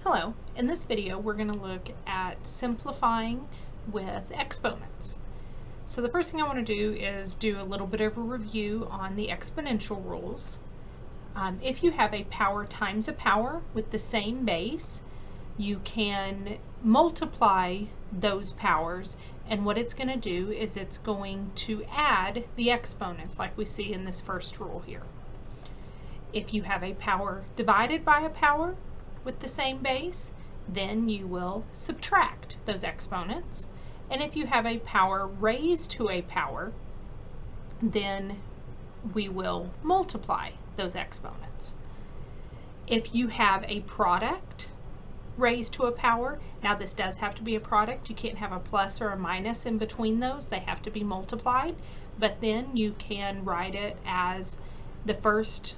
Hello, in this video we're going to look at simplifying with exponents. So the first thing I want to do is do a little bit of a review on the exponential rules. If you have a power times a power with the same base, you can multiply those powers, and what it's going to do is it's going to add the exponents like we see in this first rule here. If you have a power divided by a power with the same base, then you will subtract those exponents. And if you have a power raised to a power, then we will multiply those exponents. If you have a product raised to a power, now this does have to be a product, you can't have a plus or a minus in between those, they have to be multiplied, but then you can write it as the first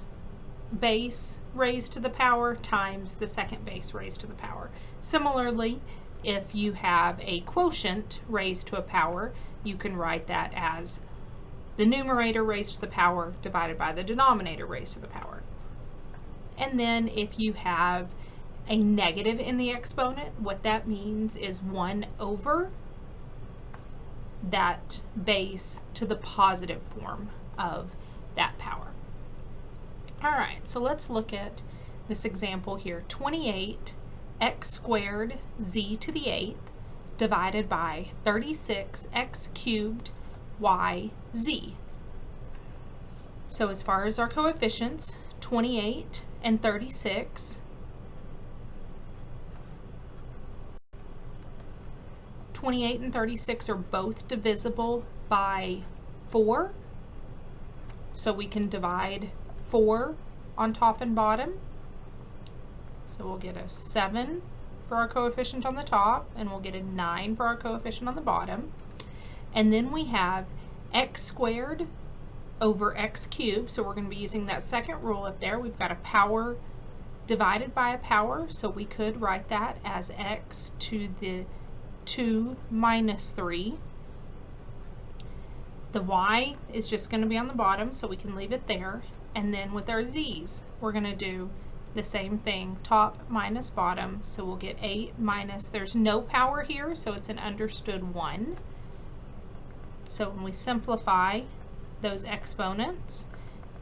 base raised to the power times the second base raised to the power. Similarly, if you have a quotient raised to a power, you can write that as the numerator raised to the power divided by the denominator raised to the power. And then if you have a negative in the exponent, what that means is 1 over that base to the positive form of that power. All right, so let's look at this example here. 28 x squared z to the 8th divided by 36 x cubed y z. So as far as our coefficients, 28 and 36, 28 and 36 are both divisible by 4, so we can divide 4 on top and bottom. So we'll get a 7 for our coefficient on the top, and we'll get a 9 for our coefficient on the bottom. And then we have x squared over x cubed, so we're going to be using that second rule up there. We've got a power divided by a power, so we could write that as x to the 2 minus 3. The y is just going to be on the bottom, so we can leave it there. And then with our z's, we're going to do the same thing, top minus bottom. So we'll get 8 minus, there's no power here, so it's an understood 1. So when we simplify those exponents,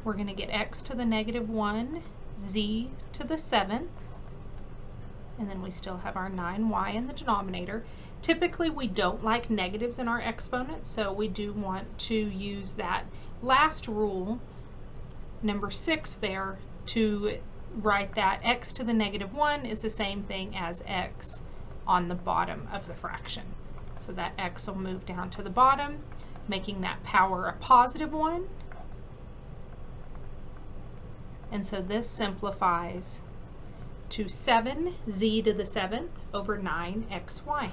we're going to get x to the negative 1, z to the 7th, and then we still have our 9y in the denominator. Typically we don't like negatives in our exponents, so we do want to use that last rule, number 6 there, to write that x to the negative 1 is the same thing as x on the bottom of the fraction. So that x will move down to the bottom, making that power a positive 1. And so this simplifies to 7z to the 7th over 9xy.